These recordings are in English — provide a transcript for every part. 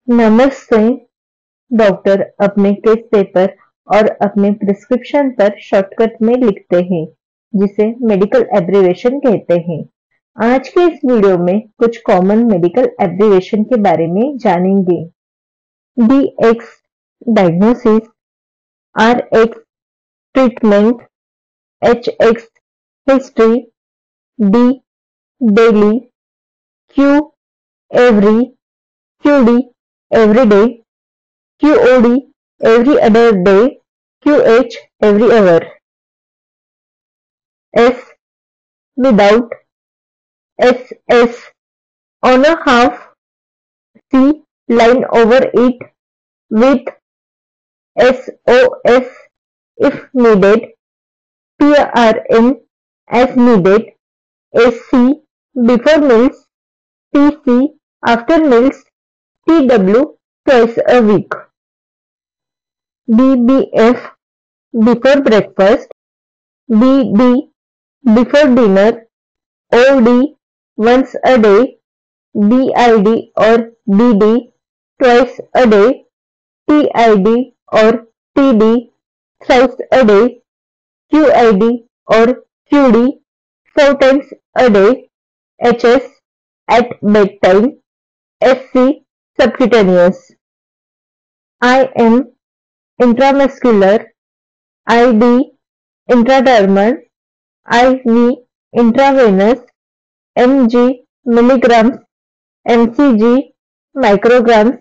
नमस्ते। डॉक्टर अपने case paper और अपने प्रिस्क्रिप्शन पर शॉर्टकट में लिखते हैं, जिसे मेडिकल एब्रीविएशन कहते हैं। आज के इस वीडियो में कुछ कॉमन मेडिकल एब्रीविएशन के बारे में जानेंगे। DX diagnosis, RX treatment, HX history, D daily, Q every, QD every day, QOD every other day, QH every hour. S without, SS on a half, C line over it, with, SOS if needed, PRN as needed, SC before meals, TC after meals, TW twice a week. BBF before breakfast, BD before dinner, OD once a day, BID or DD twice a day, TID or TD thrice a day, QID or QD 4 times a day, HS at bedtime, SC subcutaneous. IM intramuscular, ID intradermal, IV intravenous, mg milligrams, mcg micrograms,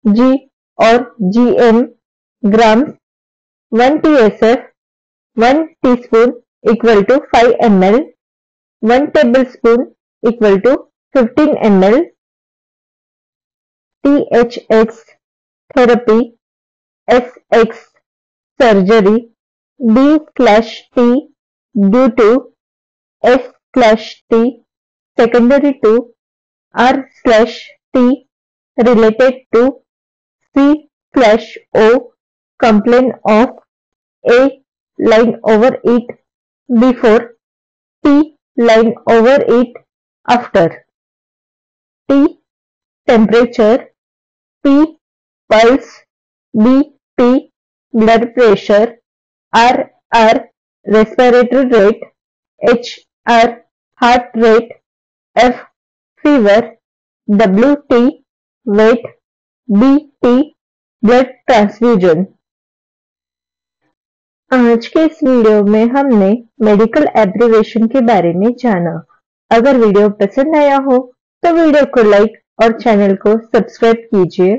g or gm grams, 1 tsf 1 teaspoon equal to 5 ml, 1 tablespoon equal to 15 ml. THX therapy, SX surgery, D/T due to, S/T secondary to, R/T related to, C/O complaint of, A line over it before, T line over it after. T temperature, P pulse, BP blood pressure, RR respiratory rate, HR heart rate, F fever, WT weight, BT blood transfusion. आज के इस video में हमने medical abbreviation के बारे में जाना। अगर वीडियो पसंद आया हो तो वीडियो को लाइक और चैनल को सब्सक्राइब कीजिए।